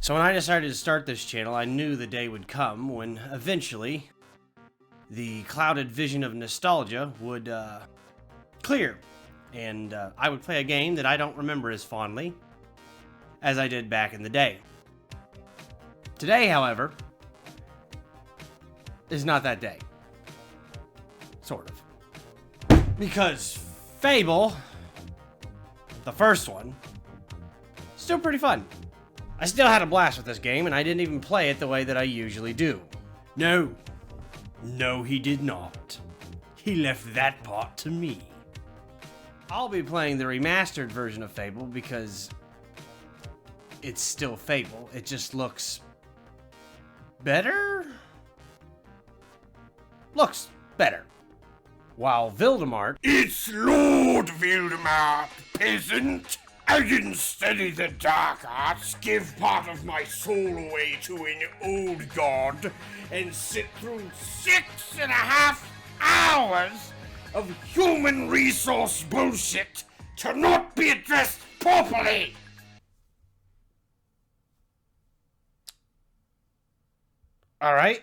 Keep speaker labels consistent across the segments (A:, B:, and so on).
A: So when I decided to start this channel, I knew the day would come when eventually the clouded vision of nostalgia would clear, and I would play a game that I don't remember as fondly as I did back in the day. Today, however, is not that day. Sort of. Because Fable, the first one, still pretty fun. I still had a blast with this game, and I didn't even play it the way that I usually do. No, he did not. He left that part to me. I'll be playing the remastered version of Fable because it's still Fable. It just looks better? Looks better. While Vildemart...
B: It's Lord Vildemart, peasant! I didn't study the dark arts, give part of my soul away to an old god, and sit through 6.5 hours of human resource bullshit to not be addressed properly!
A: Alright.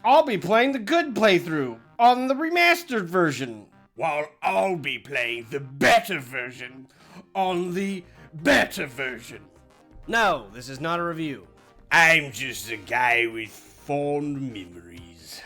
A: I'll be playing the good playthrough on the remastered version,
B: while I'll be playing the better version on the better version.
A: No, this is not a review.
B: I'm just a guy with fond memories.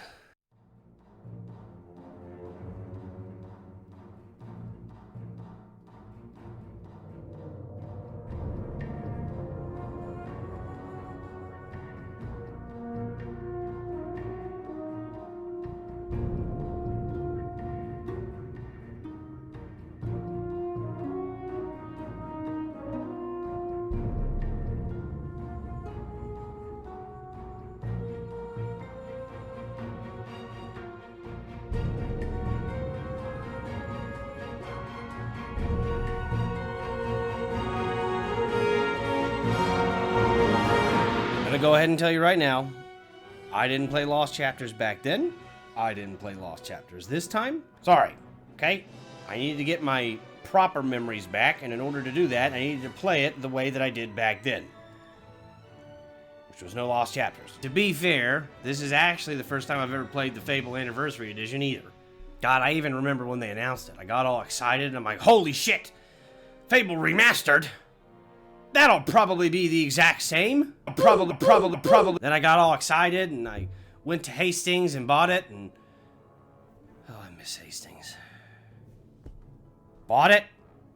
A: I'm gonna go ahead and tell you right now, I didn't play Lost Chapters back then. I didn't play Lost Chapters this time. Sorry, okay? I needed to get my proper memories back, and in order to do that, I needed to play it the way that I did back then, which was no Lost Chapters. To be fair, this is actually the first time I've ever played the Fable Anniversary Edition either. God, I even remember when they announced it. I got all excited, and I'm like, holy shit! Fable Remastered? That'll probably be the exact same. Probably. Then I got all excited, and I went to Hastings and bought it, and... oh, I miss Hastings. Bought it,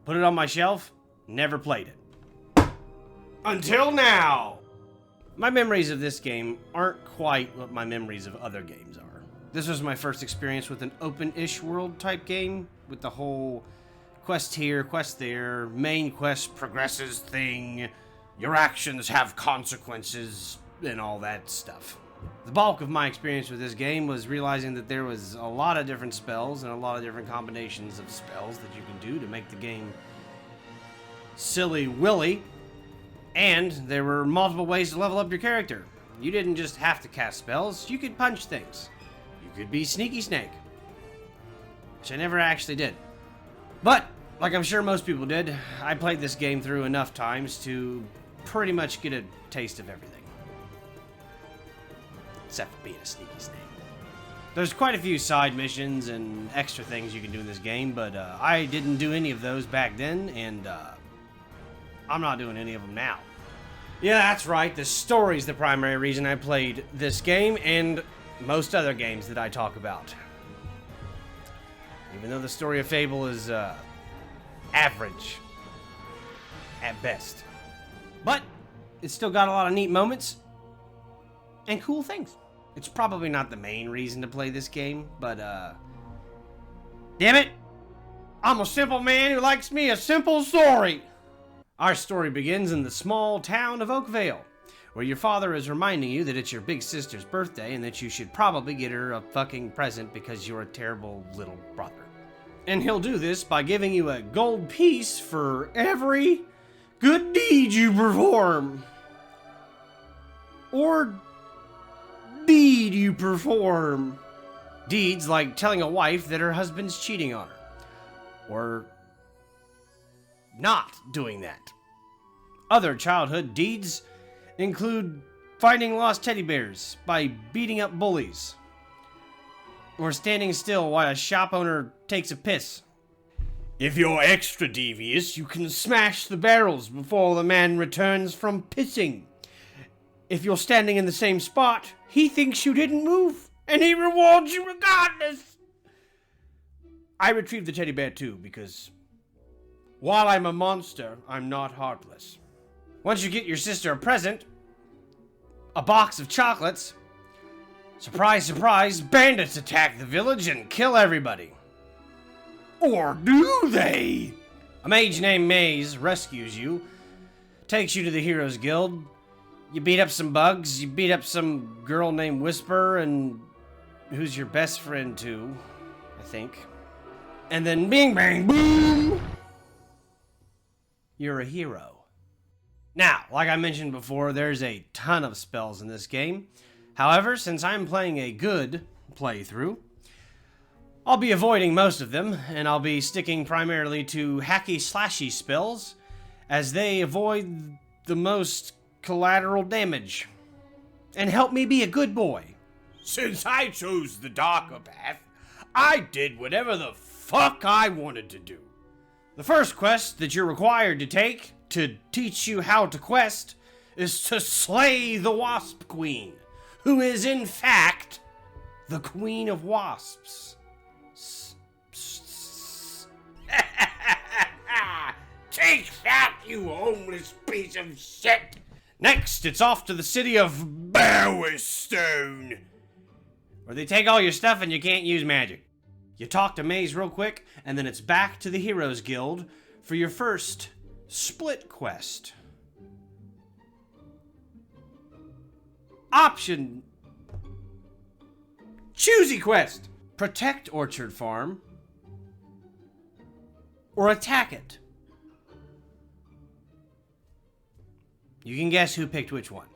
A: put it on my shelf, never played it. Until now! My memories of this game aren't quite what my memories of other games are. This was my first experience with an open-ish world type game, with the whole quest here, quest there, main quest progresses thing, your actions have consequences, and all that stuff. The bulk of my experience with this game was realizing that there was a lot of different spells and a lot of different combinations of spells that you can do to make the game silly willy, and there were multiple ways to level up your character. You didn't just have to cast spells, you could punch things. You could be Sneaky Snake, which I never actually did. But, like I'm sure most people did, I played this game through enough times to pretty much get a taste of everything. Except for being a Sneaky Snake. There's quite a few side missions and extra things you can do in this game, but I didn't do any of those back then, and I'm not doing any of them now. Yeah, that's right, the story's the primary reason I played this game, and most other games that I talk about. Even though the story of Fable is average at best. But it's still got a lot of neat moments and cool things. It's probably not the main reason to play this game, but damn it, I'm a simple man who likes me a simple story. Our story begins in the small town of Oakvale, where your father is reminding you that it's your big sister's birthday and that you should probably get her a fucking present because you're a terrible little brother. And he'll do this by giving you a gold piece for every good deed you perform. Or deed you perform. Deeds like telling a wife that her husband's cheating on her. Or not doing that. Other childhood deeds include finding lost teddy bears by beating up bullies, or standing still while a shop owner takes a piss. If you're extra devious, you can smash the barrels before the man returns from pissing. If you're standing in the same spot, he thinks you didn't move, and he rewards you regardless. I retrieved the teddy bear too, because while I'm a monster, I'm not heartless. Once you get your sister a present, a box of chocolates, surprise, surprise, bandits attack the village and kill everybody. Or do they? A mage named Maze rescues you, takes you to the Heroes Guild. You beat up some bugs, you beat up some girl named Whisper, and who's your best friend too, I think. And then bing bang boom! You're a hero. Now, like I mentioned before, there's a ton of spells in this game. However, since I'm playing a good playthrough, I'll be avoiding most of them, and I'll be sticking primarily to hacky-slashy spells, as they avoid the most collateral damage, and help me be a good boy.
B: Since I chose the darker path, I did whatever the fuck I wanted to do.
A: The first quest that you're required to take to teach you how to quest is to slay the Wasp Queen, who is in fact the Queen of Wasps.
B: Take that, you homeless piece of shit!
A: Next, it's off to the city of
B: Bowerstone,
A: where they take all your stuff and you can't use magic. You talk to Maze real quick, and then it's back to the Heroes Guild for your first split quest. Option Choosy quest. Protect Orchard Farm or attack it. You can guess who picked which one.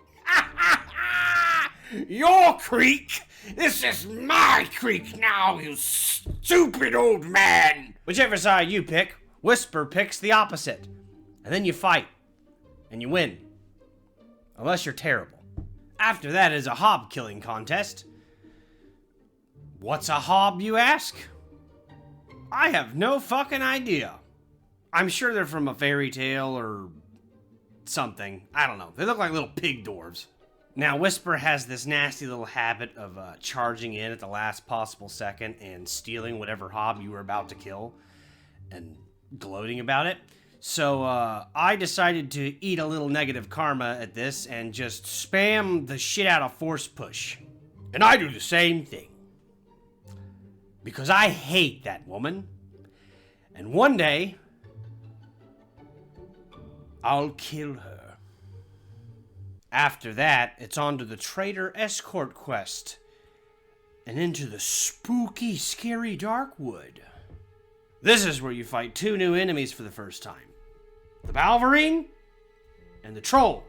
B: Your creek? This is my creek now, you stupid old man!
A: Whichever side you pick, Whisper picks the opposite. And then you fight. And you win. Unless you're terrible. After that is a hob killing contest. What's a hob, you ask? I have no fucking idea. I'm sure they're from a fairy tale or something. I don't know. They look like little pig dwarves. Now, Whisper has this nasty little habit of charging in at the last possible second and stealing whatever hob you were about to kill and gloating about it. So I decided to eat a little negative karma at this and just spam the shit out of force push. And I do the same thing. Because I hate that woman. And one day, I'll kill her. After that, it's on to the Trader Escort quest. And into the spooky, scary Darkwood. This is where you fight two new enemies for the first time. The Balverine and the Troll.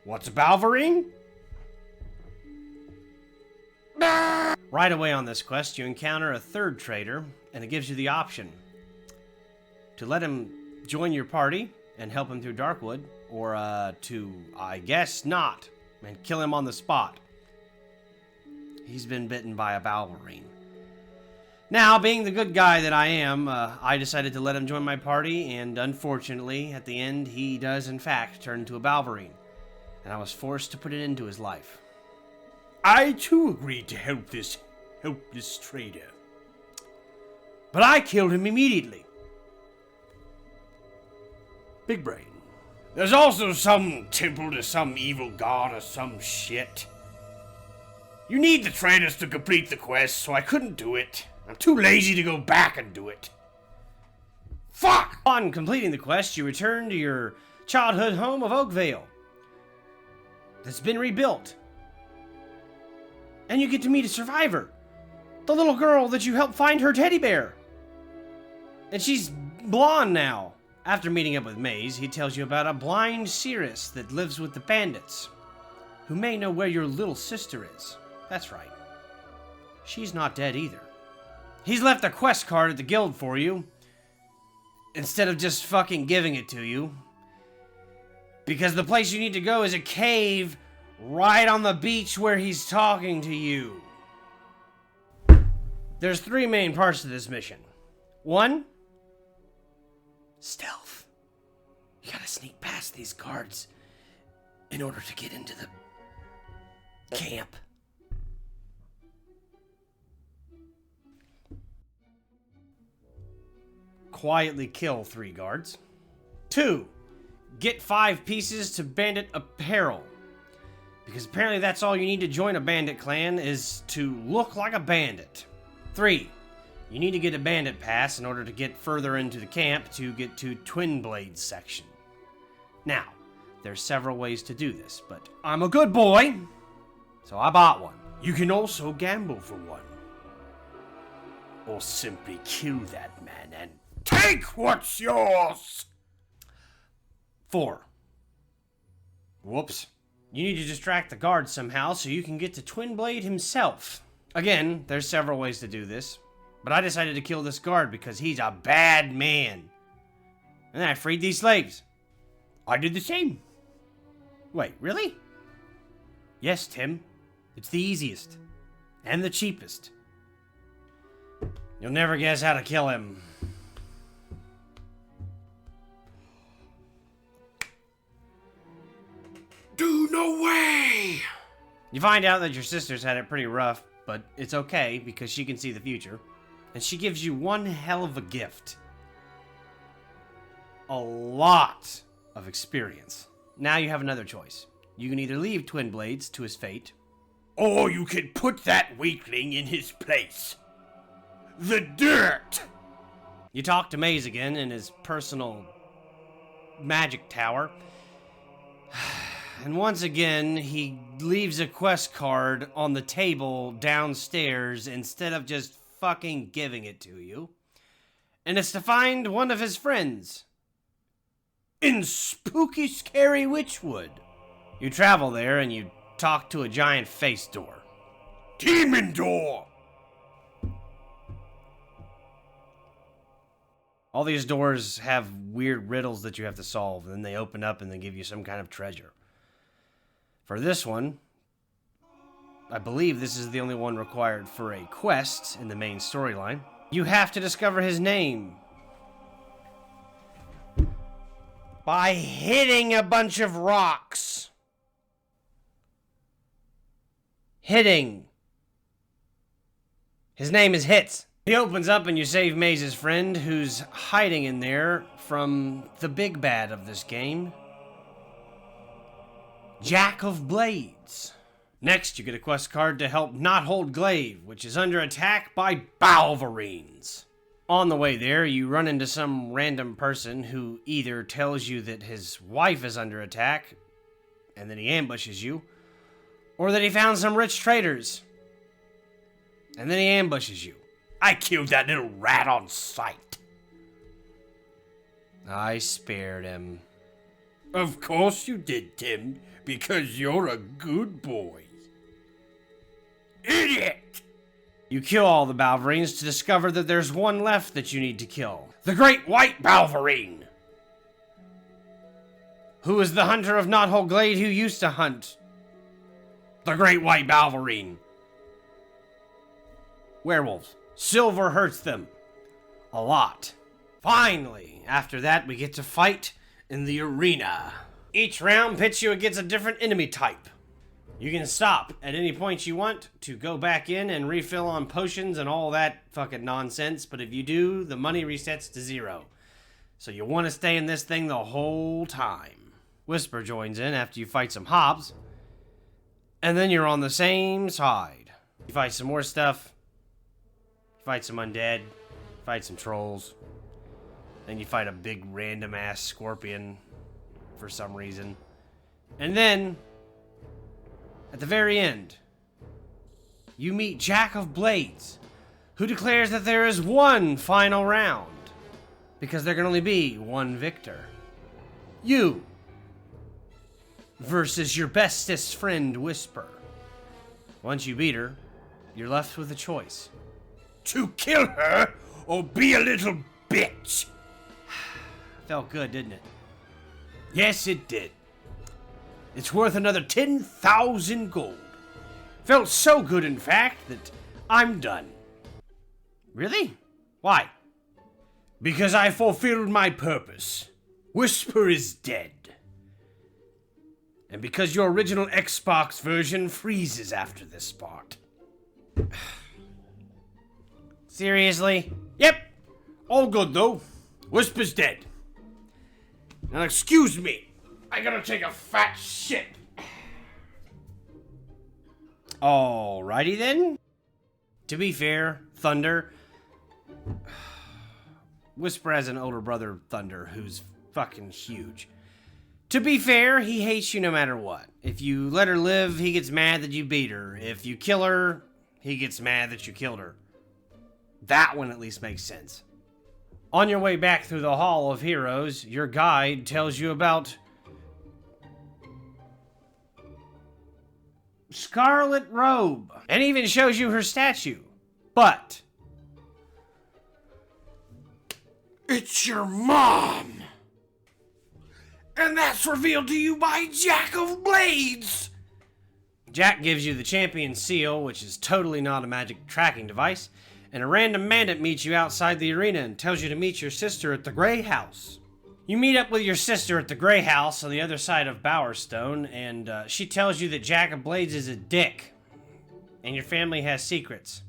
A: What's a Balverine? Right away on this quest, you encounter a third trader, and it gives you the option to let him join your party and help him through Darkwood, or to, I guess, not, and kill him on the spot. He's been bitten by a Balverine. Now, being the good guy that I am, I decided to let him join my party, and unfortunately, at the end, he does in fact turn into a Balverine, and I was forced to put it into his life.
B: I too agreed to help this helpless trader.
A: But I killed him immediately.
B: Big brain. There's also some temple to some evil god or some shit. You need the traders to complete the quest, so I couldn't do it. I'm too lazy to go back and do it. Fuck!
A: On completing the quest, you return to your childhood home of Oakvale. That's been rebuilt. And you get to meet a survivor. The little girl that you helped find her teddy bear. And she's blonde now. After meeting up with Maze, he tells you about a blind seeress that lives with the bandits, who may know where your little sister is. That's right. She's not dead either. He's left a quest card at the guild for you, instead of just fucking giving it to you. Because the place you need to go is a cave right on the beach where he's talking to you. There's 3 main parts to this mission. 1, stealth. You gotta sneak past these guards in order to get into the camp. Quietly kill 3 guards. 2, get 5 pieces to bandit apparel. Because apparently that's all you need to join a bandit clan, is to look like a bandit. 3, you need to get a bandit pass in order to get further into the camp to get to Twin Blades section. Now, there's several ways to do this, but I'm a good boy, so I bought one. You can also gamble for one. Or simply kill that man and
B: Take what's yours!
A: 4. Whoops. You need to distract the guard somehow so you can get to Twin Blade himself. Again, there's several ways to do this, but I decided to kill this guard because he's a bad man. And then I freed these slaves.
B: I did the same.
A: Wait, really? Yes, Tim. It's the easiest. And the cheapest. You'll never guess how to kill him.
B: Do no way!
A: You find out that your sister's had it pretty rough, but it's okay because she can see the future. And she gives you one hell of a gift. A lot of experience. Now you have another choice. You can either leave Twin Blades to his fate,
B: or you can put that weakling in his place. The dirt!
A: You talk to Maze again in his personal magic tower. And once again, he leaves a quest card on the table downstairs instead of just fucking giving it to you. And it's to find one of his friends in spooky, scary Witchwood. You travel there and you talk to a giant face door.
B: Demon door!
A: All these doors have weird riddles that you have to solve, and then they open up and they give you some kind of treasure. For this one, I believe this is the only one required for a quest in the main storyline. You have to discover his name by hitting a bunch of rocks. Hitting. His name is Hits. He opens up and you save Maze's friend, who's hiding in there from the big bad of this game, Jack of Blades. Next, you get a quest card to help Knothold Glaive, which is under attack by Balverines. On the way there, you run into some random person who either tells you that his wife is under attack, and then he ambushes you, or that he found some rich traders, and then he ambushes you.
B: I killed that little rat on sight.
A: I spared him.
B: Of course you did, Tim, because you're a good boy. Idiot!
A: You kill all the Balverines to discover that there's one left that you need to kill.
B: The Great White Balverine!
A: Who is the hunter of Knothold Glade who used to hunt the Great White Balverine. Werewolves. Silver hurts them. A lot. Finally, after that, we get to fight in the arena. Each round pits you against a different enemy type. You can stop at any point you want to go back in and refill on potions and all that fucking nonsense, but if you do, the money resets to 0. So you want to stay in this thing the whole time. Whisper joins in after you fight some hobs, and then you're on the same side. You fight some more stuff. Fight some undead, fight some trolls, then you fight a big random ass scorpion for some reason. And then, at the very end, you meet Jack of Blades, who declares that there is one final round, because there can only be one victor. You, versus your bestest friend, Whisper. Once you beat her, you're left with a choice.
B: To kill her, or be a little bitch.
A: Felt good, didn't it?
B: Yes, it did.
A: It's worth another 10,000 gold. Felt so good, in fact, that I'm done. Really? Why? Because I fulfilled my purpose. Whisper is dead. And because your original Xbox version freezes after this part. Seriously? Yep. All good, though. Whisper's dead. Now, excuse me. I gotta take a fat shit. Alrighty then. To be fair, Thunder. Whisper has an older brother, Thunder, who's fucking huge. To be fair, he hates you no matter what. If you let her live, he gets mad that you beat her. If you kill her, he gets mad that you killed her. That one at least makes sense. On your way back through the Hall of Heroes, your guide tells you about Scarlet Robe, and even shows you her statue. But
B: It's your mom! And that's revealed to you by Jack of Blades!
A: Jack gives you the champion seal, which is totally not a magic tracking device, and a random bandit meets you outside the arena and tells you to meet your sister at the Grey House. You meet up with your sister at the Grey House on the other side of Bowerstone, and she tells you that Jack of Blades is a dick, and your family has secrets.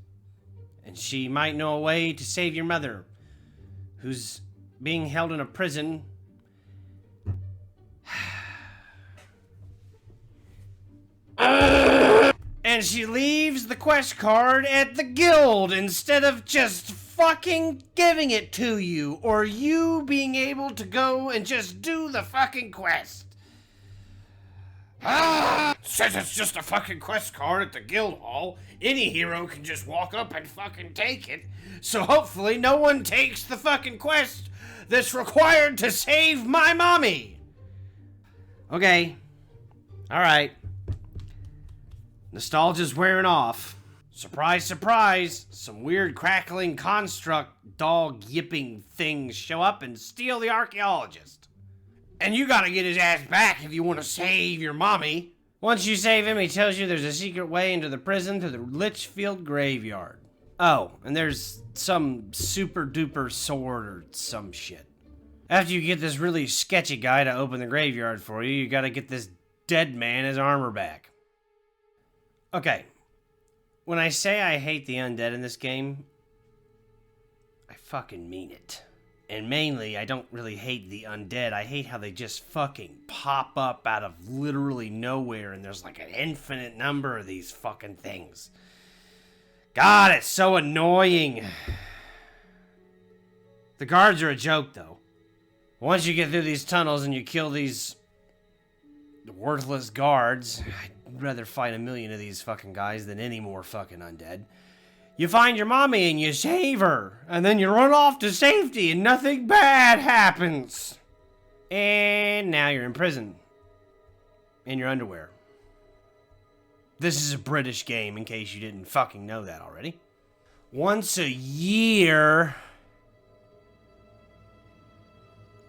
A: And she might know a way to save your mother, who's being held in a prison. And she leaves the quest card at the guild instead of just fucking giving it to you, or you being able to go and just do the fucking quest.
B: Says it's just a fucking quest card at the guild hall. Any hero can just walk up and fucking take it.
A: So hopefully no one takes the fucking quest that's required to save my mommy. Okay. Alright. Nostalgia's wearing off. Surprise, surprise. Some weird crackling construct dog yipping things show up and steal the archaeologist. And you gotta get his ass back if you want to save your mommy. Once you save him, he tells you there's a secret way into the prison through the Litchfield graveyard. Oh, and there's some super duper sword or some shit. After you get this really sketchy guy to open the graveyard for you, you gotta get this dead man his armor back. Okay, when I say I hate the undead in this game, I fucking mean it. And mainly, I don't really hate the undead. I hate how they just fucking pop up out of literally nowhere, and there's like an infinite number of these fucking things. God, it's so annoying. The guards are a joke, though. Once you get through these tunnels and you kill these worthless guards, I'd rather fight 1,000,000 of these fucking guys than any more fucking undead. You find your mommy and you save her, and then you run off to safety and nothing bad happens. And now you're in prison. In your underwear. This is a British game, in case you didn't fucking know that already. Once a year,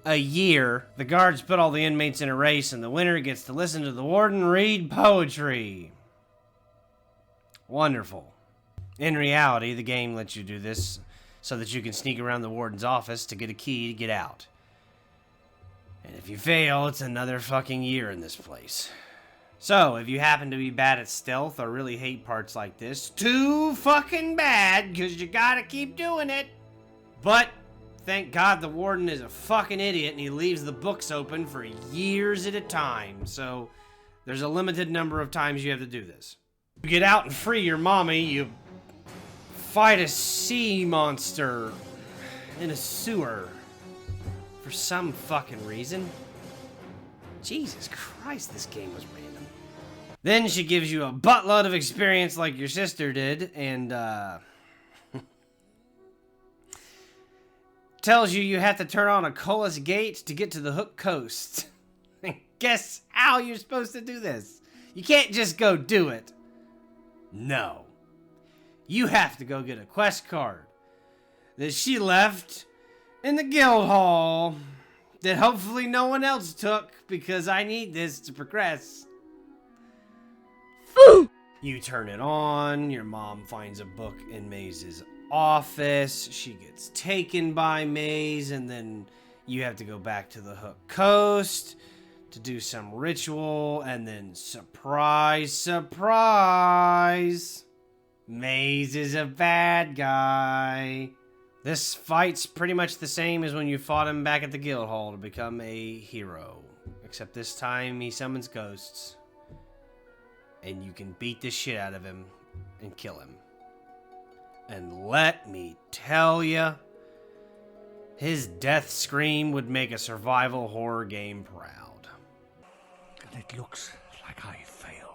A: the guards put all the inmates in a race, and the winner gets to listen to the warden read poetry. Wonderful. In reality, the game lets you do this so that you can sneak around the warden's office to get a key to get out. And if you fail, it's another fucking year in this place. So, if you happen to be bad at stealth or really hate parts like this, too fucking bad, because you gotta keep doing it. But thank God the warden is a fucking idiot and he leaves the books open for years at a time, so there's a limited number of times you have to do this. You get out and free your mommy, you fight a sea monster in a sewer for some fucking reason. Jesus Christ, this game was random. Then she gives you a buttload of experience like your sister did, and tells you have to turn on a Colas gate to get to the Hook Coast. Guess how you're supposed to do this? You can't just go do it. No. You have to go get a quest card that she left in the guild hall that hopefully no one else took because I need this to progress. You turn it on, your mom finds a book in Maze's office, she gets taken by Maze, and then you have to go back to the Hook Coast to do some ritual, and then surprise, surprise, Maze is a bad guy. This fight's pretty much the same as when you fought him back at the guild hall to become a hero, except this time he summons ghosts. And you can beat the shit out of him and kill him. And let me tell ya, his death scream would make a survival horror game proud.
C: And it looks like I failed.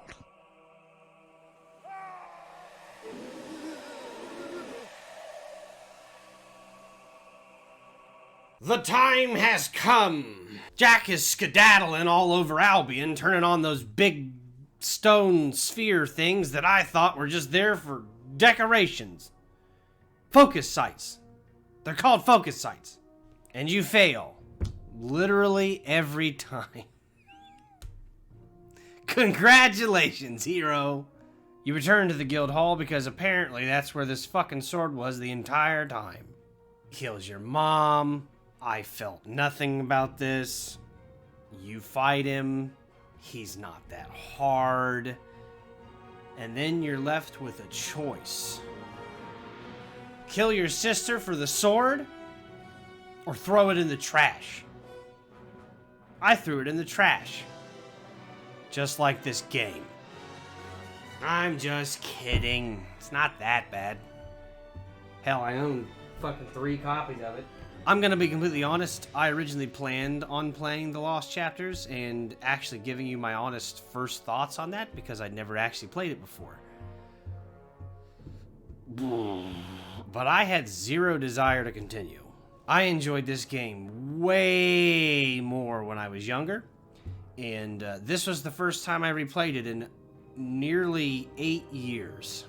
A: The time has come. Jack is skedaddling all over Albion, turning on those big stone sphere things that I thought were just there for decorations. Focus sites. They're called focus sites. And you fail. Literally every time. Congratulations, hero. You return to the guild hall because apparently that's where this fucking sword was the entire time. Kills your mom. I felt nothing about this. You fight him. He's not that hard. And then you're left with a choice. Kill your sister for the sword, or throw it in the trash. I threw it in the trash. Just like this game. I'm just kidding. It's not that bad. Hell, I own fucking 3 copies of it. I'm gonna be completely honest, I originally planned on playing the Lost Chapters and actually giving you my honest first thoughts on that because I'd never actually played it before. But I had zero desire to continue. I enjoyed this game way more when I was younger, and this was the first time I replayed it in nearly 8 years.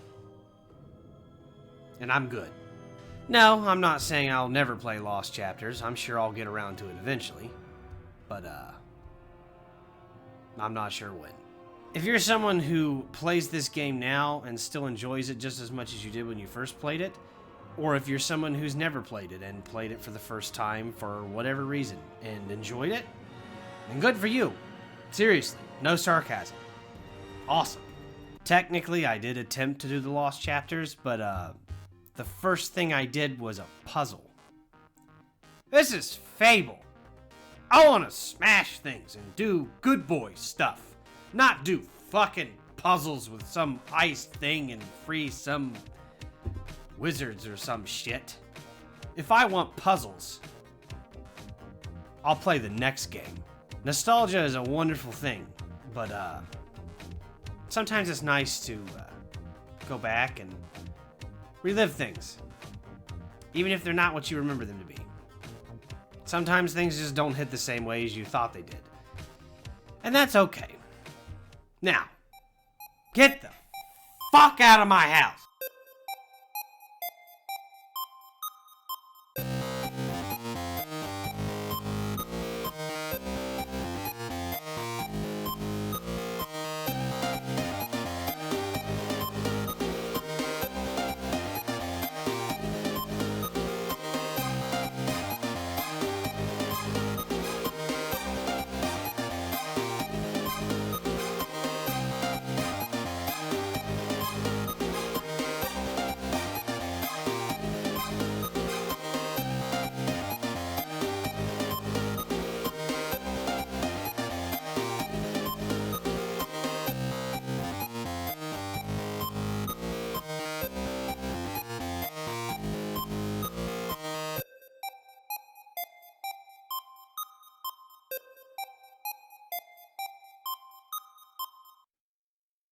A: And I'm good. No, I'm not saying I'll never play Lost Chapters. I'm sure I'll get around to it eventually. But, I'm not sure when. If you're someone who plays this game now and still enjoys it just as much as you did when you first played it, or if you're someone who's never played it and played it for the first time for whatever reason and enjoyed it, then good for you. Seriously, no sarcasm. Awesome. Technically, I did attempt to do the Lost Chapters, but, the first thing I did was a puzzle. This is Fable. I want to smash things and do good boy stuff. Not do fucking puzzles with some ice thing and free some wizards or some shit. If I want puzzles, I'll play the next game. Nostalgia is a wonderful thing, but sometimes it's nice to go back and relive things, even if they're not what you remember them to be. Sometimes things just don't hit the same way as you thought they did. And that's okay. Now, get the fuck out of my house!